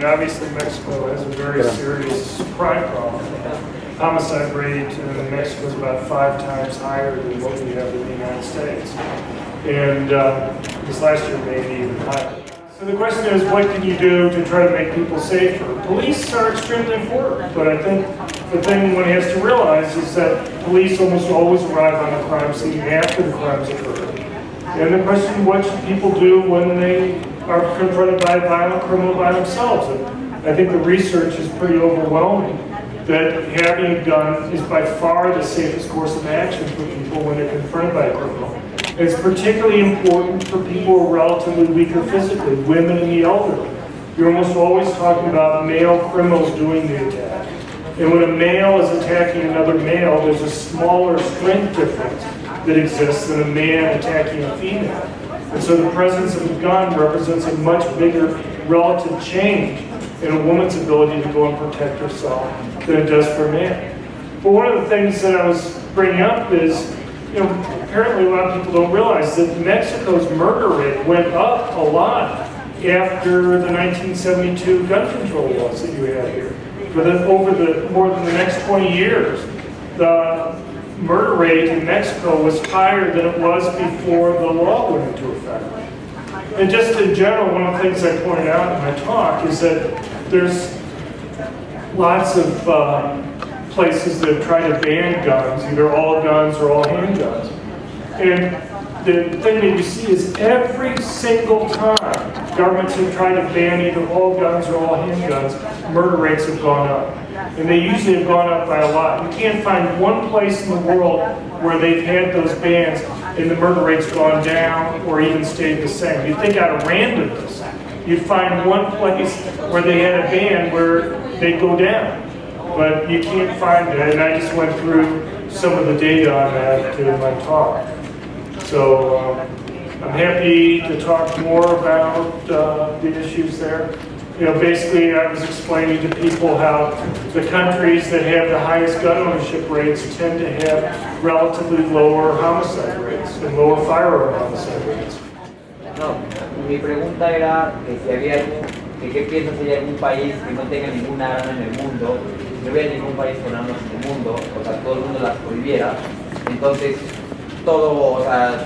mean, obviously Mexico has a very serious crime problem. Homicide rate in Mexico is about 5 times higher than what we have in the United States. And this last year maybe even higher. So the question is, what can you do to try to make people safer? Police are extremely important, but I think the thing one has to realize is that police almost always arrive on the crime scene after the crimes occur. And the question, what should people do when they are confronted by a violent criminal by themselves? And I think the research is pretty overwhelming that having a gun is by far the safest course of action for people when they're confronted by a criminal. And it's particularly important for people who are relatively weaker physically, women and the elderly. You're almost always talking about male criminals doing the attack. And when a male is attacking another male, there's a smaller strength difference that exists than a man attacking a female. And so the presence of a gun represents a much bigger relative change in a woman's ability to go and protect herself than it does for a man. But one of the things that I was bringing up is, apparently a lot of people don't realize that Mexico's murder rate went up a lot after the 1972 gun control laws that you have here. Over more than the next 20 years, the murder rate in Mexico was higher than it was before the law went into effect. And just in general, one of the things I pointed out in my talk is that there's lots of places that have tried to ban guns, either all guns or all handguns. And the thing that you see is every single time governments have tried to ban either all guns or all handguns, murder rates have gone up. And they usually have gone up by a lot. You can't find one place in the world where they've had those bans and the murder rate's gone down or even stayed the same. You'd think out of randomness, you'd find one place where they had a ban where they'd go down. But you can't find it, and I just went through some of the data on that in my talk. So I'm happy to talk more about the issues there. Basically I was explaining to people how the countries that have the highest gun ownership rates tend to have relatively lower homicide rates and lower firearm homicide rates. No, mi pregunta era que qué piensas si hay algún país que no tenga ninguna arma en el mundo, no hubiera ningún país con armas en el mundo, o sea, todo el mundo las prohibiera, entonces todo, o sea,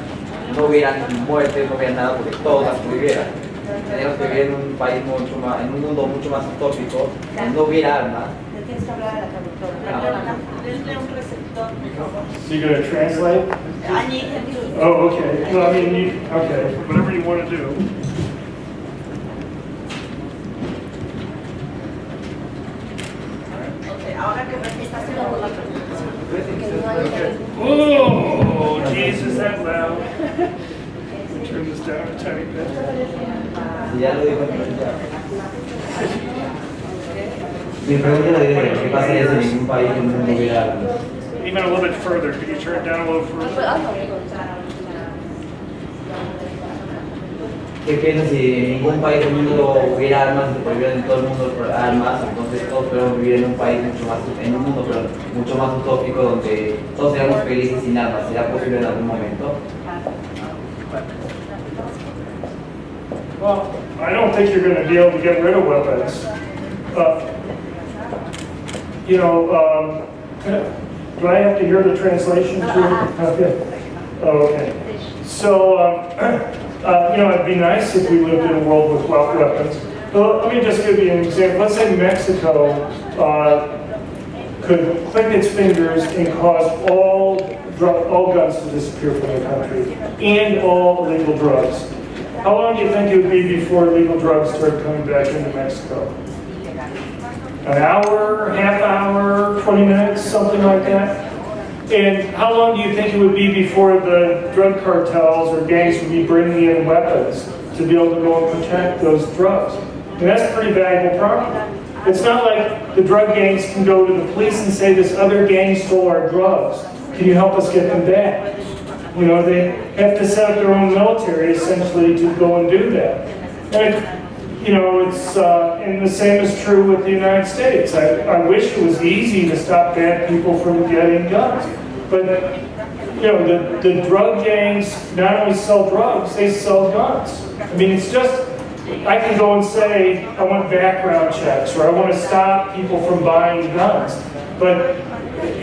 no hubieran muertes, no hubiera nada porque todos las prohibieran. Tenemos que vivir en un país mucho más, en un mundo mucho más utópico, donde no hubiera armas. Tienes que hablar a la traductora. Denle un receptor. So you're going to translate? Oh, okay. Well, I mean, okay. Whatever you want to do. Okay, ahora que está haciendo la Okay. Oh, Jesus, is that loud? Turn this down a tiny bit. Ya lo dijo Mi pregunta es ¿qué pasaría si ningún país del mundo hubiera armas? Even a little bit further. Could you turn it down a little further? ¿Qué piensas si en ningún país del mundo hubiera armas, se prohibieran en todo el mundo armas, entonces todos podemos vivir en un país en un mundo mucho más utópico donde todos seríamos felices sin armas? ¿Será posible en algún momento? Well, I don't think you're going to be able to get rid of weapons. Do I have to hear the translation too? Okay. Oh, okay. So, it'd be nice if we lived in a world with weapons. But let me just give you an example. Let's say Mexico could click its fingers and cause all guns to disappear from the country and all illegal drugs. How long do you think it would be before illegal drugs started coming back into Mexico? An hour, half hour, 20 minutes, something like that? And how long do you think it would be before the drug cartels or gangs would be bringing in weapons to be able to go and protect those drugs? And that's a pretty valuable property. It's not like the drug gangs can go to the police and say, this other gang stole our drugs. Can you help us get them back? They have to set up their own military, essentially, to go and do that. And and the same is true with the United States. I wish it was easy to stop bad people from getting guns. But, the drug gangs not only sell drugs, they sell guns. I mean, it's just I can go and say, I want background checks, or I want to stop people from buying guns. But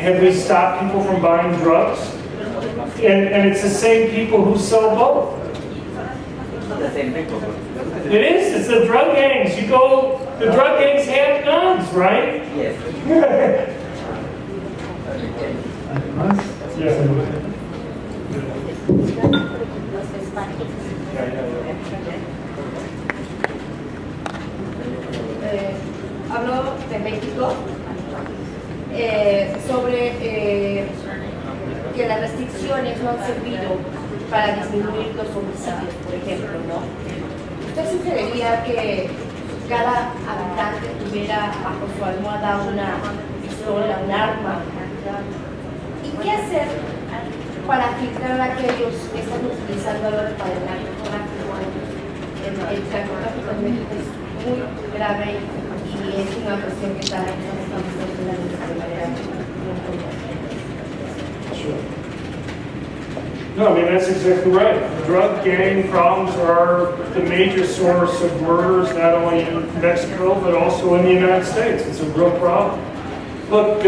have we stopped people from buying drugs? And it's the same people who sell both. The same people. It is, it's the drug gangs. You go, the drug gangs have guns, right? Yes. Hablo de México sobre que las restricciones no han servido para disminuir los homicidios, por ejemplo, ¿no? ¿Usted sugeriría que cada habitante tuviera bajo su almohada una pistola, un arma? ¿Y qué hacer para filtrar a aquellos que están utilizando ahora para el narcotráfico? El narcotráfico en México es muy grave y es una cuestión que está de manera Sure. No, I mean, that's exactly right. Drug gang problems are the major source of murders, not only in Mexico, but also in the United States. It's a real problem. Look,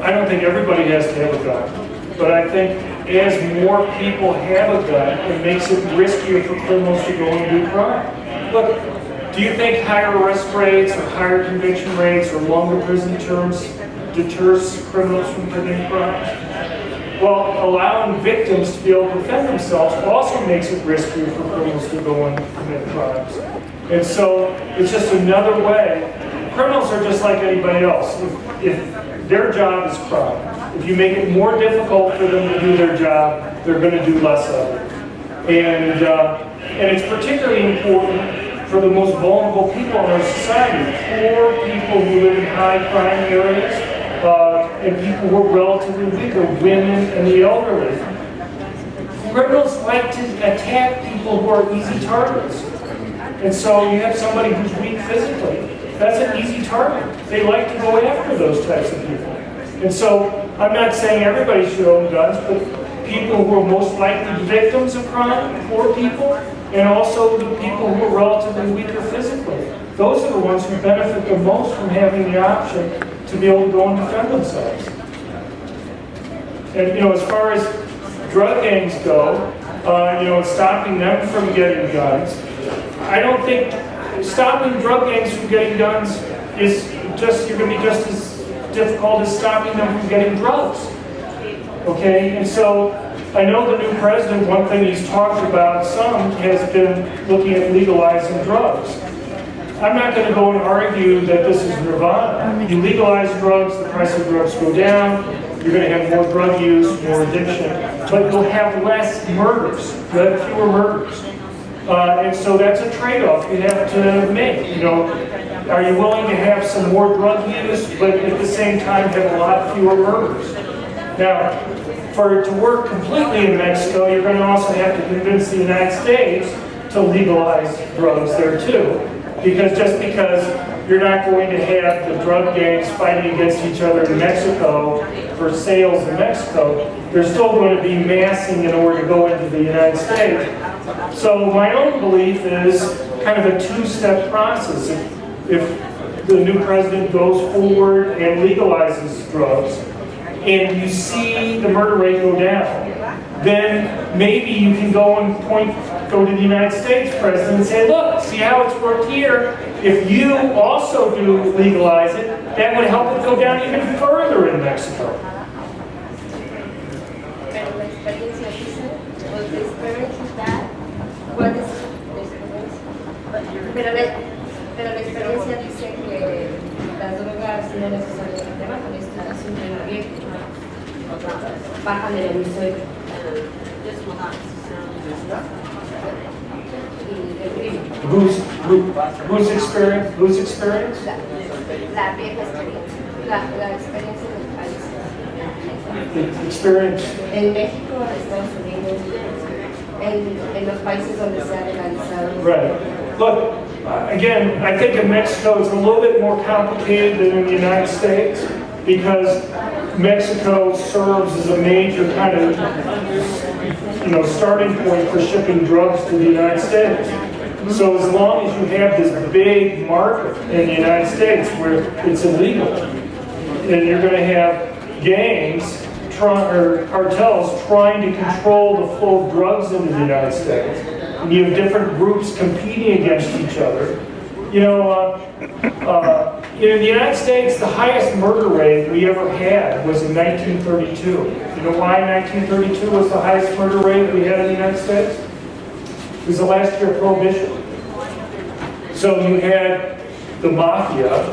I don't think everybody has to have a gun, but I think as more people have a gun, it makes it riskier for criminals to go and do crime. Look, do you think higher arrest rates or higher conviction rates or longer prison terms deters criminals from committing crimes? Well, allowing victims to be able to defend themselves also makes it riskier for criminals to go and commit crimes. And so it's just another way. Criminals are just like anybody else. If their job is crime, if you make it more difficult for them to do their job, they're going to do less of it. And it's particularly important for the most vulnerable people in our society, poor people who live in high crime areas, and people who are relatively weaker, women and the elderly. Criminals like to attack people who are easy targets. And so you have somebody who's weak physically, that's an easy target. They like to go after those types of people. And so I'm not saying everybody should own guns, but people who are most likely victims of crime, poor people, and also the people who are relatively weaker physically. Those are the ones who benefit the most from having the option to be able to go and defend themselves. And as far as drug gangs go, and stopping them from getting guns, I don't think stopping drug gangs from getting guns is you're going to be just as difficult as stopping them from getting drugs. Okay, and so I know the new president, one thing he's talked about some has been looking at legalizing drugs. I'm not going to go and argue that this is nirvana. You legalize drugs, the price of drugs go down, you're going to have more drug use, more addiction, but you'll have less murders, you'll have fewer murders. And so that's a trade-off you have to make. Are you willing to have some more drug use, but at the same time have a lot fewer murders? Now, for it to work completely in Mexico, you're going to also have to convince the United States to legalize drugs there too. Because you're not going to have the drug gangs fighting against each other in Mexico for sales in Mexico, there's still going to be massing in order to go into the United States. So my own belief is kind of a two-step process. If the new president goes forward and legalizes drugs, and you see the murder rate go down, then maybe you can go to the United States president and say, look, see how it's worked here? If you also do legalize it, that would help it go down even further in Mexico. Pero la experiencia dice que las drogas no necesariamente bajan, es una simple abierto, bajan el emisor y el crimen. Whose experience? La vieja experiencia, la experiencia del país. The experience. En México, en Estados Unidos, en los países donde se ha legalizado. Right. Look, again, I think in Mexico it's a little bit more complicated than in the United States because Mexico serves as a major kind of, starting point for shipping drugs to the United States. So as long as you have this big market in the United States where it's illegal, and you're going to have gangs or cartels trying to control the flow of drugs into the United States, and you have different groups competing against each other. In the United States, the highest murder rate we ever had was in 1932. You know why 1932 was the highest murder rate we had in the United States? It was the last year of Prohibition. So you had the mafia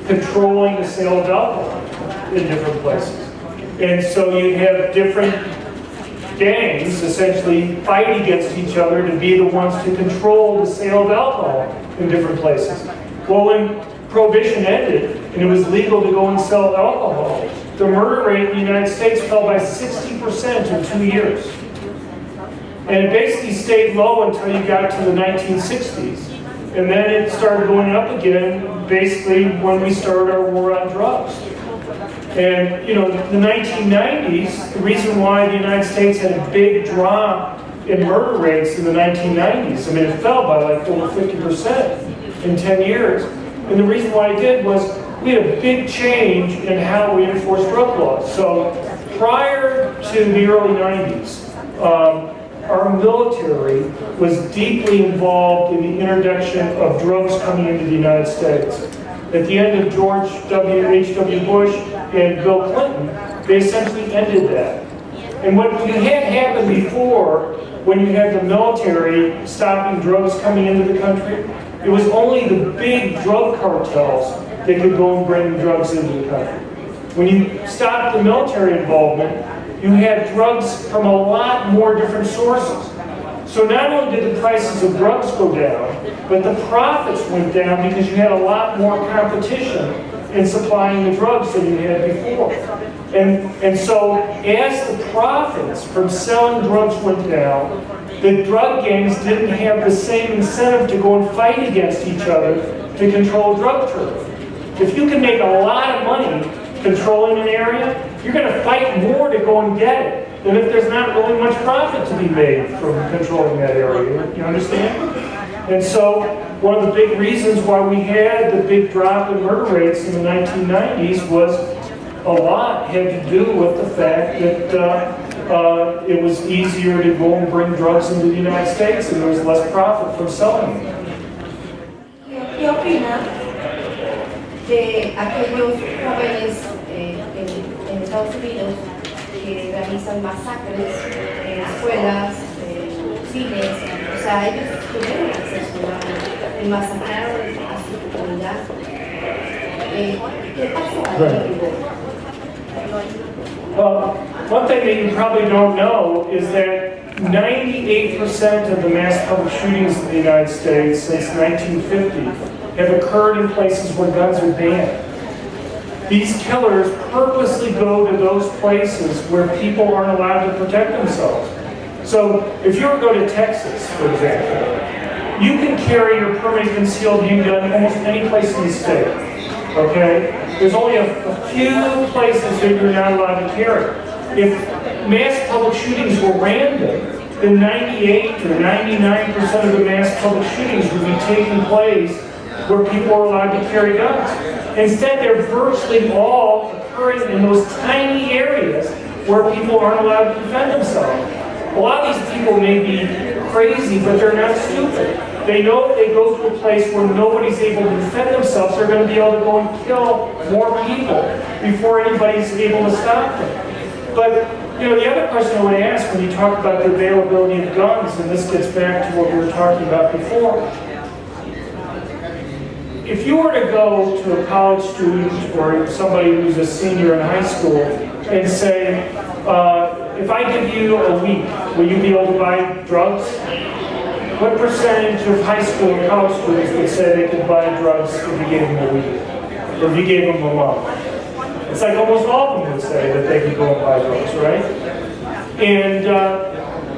controlling the sale of alcohol in different places. And so you have different gangs essentially fight against each other to be the ones to control the sale of alcohol in different places. Well, when Prohibition ended and it was legal to go and sell alcohol, the murder rate in the United States fell by 60% in 2 years. And it basically stayed low until you got to the 1960s. And then it started going up again, basically when we started our war on drugs. And, the 1990s, the reason why the United States had a big drop in murder rates in the 1990s, it fell by like over 50% in 10 years. And the reason why it did was we had a big change in how we enforce drug laws. So prior to the early 90s, our military was deeply involved in the introduction of drugs coming into the United States. At the end of George H.W. Bush and Bill Clinton, they essentially ended that. And what you had happened before, when you had the military stopping drugs coming into the country, it was only the big drug cartels that could go and bring drugs into the country. When you stopped the military involvement, you had drugs from a lot more different sources. So not only did the prices of drugs go down, but the profits went down because you had a lot more competition in supplying the drugs than you had before. And so as the profits from selling drugs went down, the drug gangs didn't have the same incentive to go and fight against each other to control drug trade. If you can make a lot of money controlling an area, you're going to fight more to go and get it than if there's not really much profit to be made from controlling that area. You understand? And so one of the big reasons why we had the big drop in murder rates in the 1990s was a lot had to do with the fact that it was easier to go and bring drugs into the United States and there was less profit from selling them. ¿Qué opina de aquellos jóvenes en Estados Unidos que realizan masacres en escuelas, cines? O sea, ellos tuvieron acceso a masacrar a su comunidad. ¿Qué pasó ahí? Well, one thing that you probably don't know is that 98% of the mass public shootings in the United States since 1950 have occurred in places where guns are banned. These killers purposely go to those places where people aren't allowed to protect themselves. So if you were to go to Texas, for example, you can carry your permanent concealed handgun almost any place in the state. Okay? There's only a few places that you're not allowed to carry. If mass public shootings were random, then 98 or 99% of the mass public shootings would be taking place where people are allowed to carry guns. Instead, they're virtually all occurring in those tiny areas where people aren't allowed to defend themselves. A lot of these people may be crazy, but they're not stupid. They know if they go to a place where nobody's able to defend themselves, they're going to be able to go and kill more people before anybody's able to stop them. But, the other question I want to ask when you talk about the availability of guns, and this gets back to what we were talking about before, if you were to go to a college student or somebody who's a senior in high school and say, if I give you a week, will you be able to buy drugs? What percentage of high school and college students would say they could buy drugs if you gave them a week? Or if you gave them a month? It's like almost all of them would say that they could go and buy drugs, right? And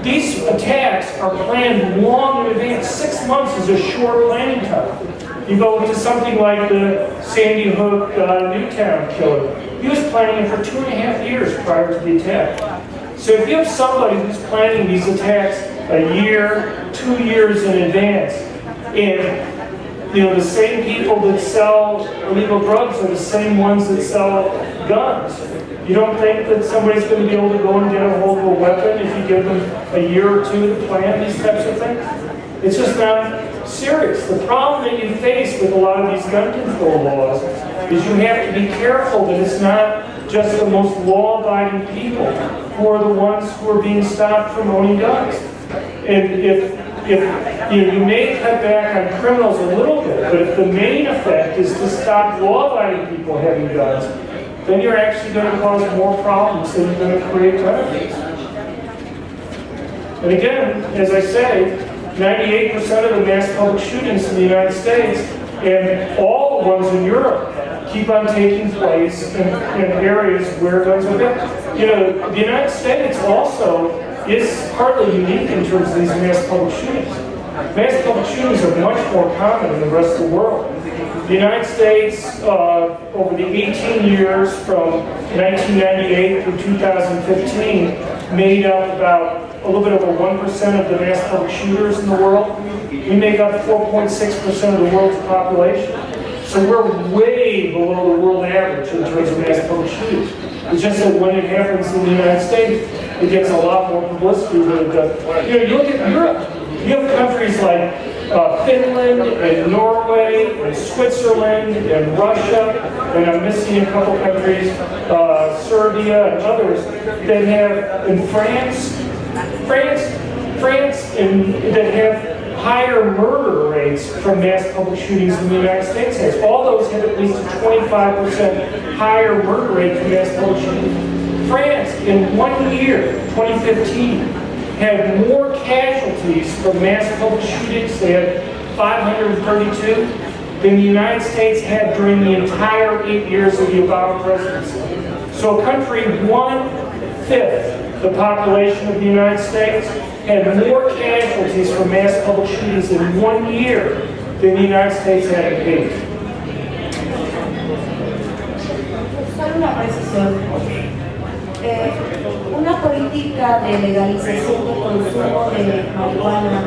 these attacks are planned long in advance. 6 months is a short planning time. You go to something like the Sandy Hook Newtown killer. he was planning it for 2.5 years prior to the attack. So if you have somebody who's planning these attacks a year, 2 years in advance, and the same people that sell illegal drugs are the same ones that sell guns. You don't think that somebody's going to be able to go and get a hold of a weapon if you give them a year or two to plan these types of things? It's just not serious. The problem that you face with a lot of these gun control laws is you have to be careful that it's not just the most law-abiding people who are the ones who are being stopped from owning guns. And if you may cut back on criminals a little bit, but if the main effect is to stop law-abiding people having guns, then you're actually going to cause more problems than you're going to create benefits. And again, as I say, 98% of the mass public shootings in the United States and all the ones in Europe keep on taking place in areas where guns are banned. The United States also is partly unique in terms of these mass public shootings. Mass public shootings are much more common in the rest of the world. The United States, over the 18 years from 1998 through 2015, made up about a little bit over 1% of the mass public shooters in the world. We make up 4.6% of the world's population. So we're way below the world average in terms of mass public shootings. It's just that when it happens in the United States, it gets a lot more publicity than it does. You look at Europe. You have countries like Finland and Norway and Switzerland and Russia, and I'm missing a couple countries, Serbia and others, that have, in France that have higher murder rates from mass public shootings than the United States has. All those have at least a 25% higher murder rate from mass public shootings. France, in 1 year, 2015, had more casualties from mass public shootings, they had 532, than the United States had during the entire 8 years of the Obama presidency. So a country 1/5 the population of the United States had more casualties from mass public shootings in 1 year than the United States had in 8. Solo una precisión. Una política de legalización de consumo de marihuana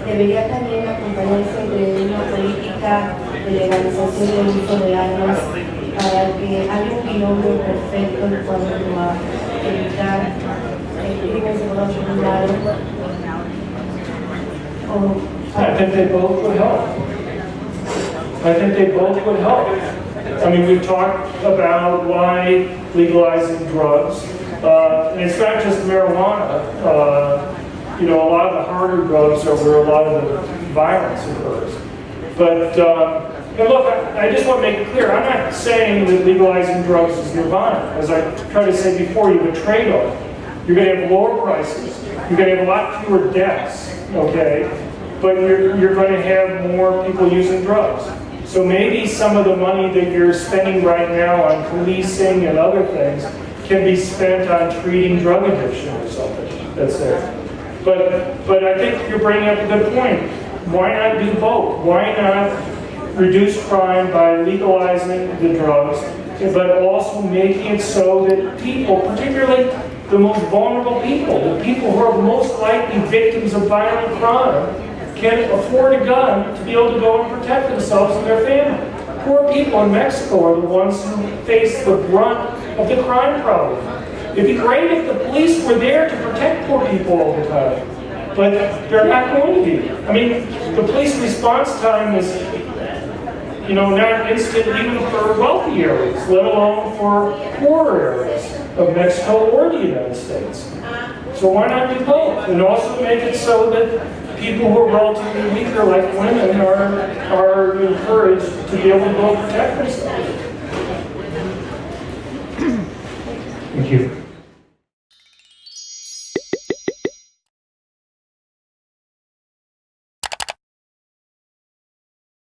debería también acompañarse de una política de legalización del uso de armas para que haya un binomio perfecto en cuanto a evitar el crimen de un lado. I think they both would help. I mean, we've talked about why legalizing drugs, and it's not just marijuana. A lot of the harder drugs are where a lot of the violence occurs. But, and look, I just want to make it clear, I'm not saying that legalizing drugs is nirvana. As I tried to say before, you have a trade-off. You're going to have lower prices. You're going to have a lot fewer deaths, okay? But you're going to have more people using drugs. So maybe some of the money that you're spending right now on policing and other things can be spent on treating drug addiction or something. That's it. But I think you're bringing up a good point. Why not do both? Why not reduce crime by legalizing the drugs, but also making it so that people, particularly the most vulnerable people, the people who are most likely victims of violent crime, can afford a gun to be able to go and protect themselves and their family. Poor people in Mexico are the ones who face the brunt of the crime problem. It'd be great if the police were there to protect poor people all the time, but they're not going to be. I mean, the police response time is, not instant even for wealthy areas, let alone for poorer areas of Mexico or the United States. So why not do both? And also make it so that people who are relatively weaker, like women, are encouraged to be able to go protect themselves. Thank you.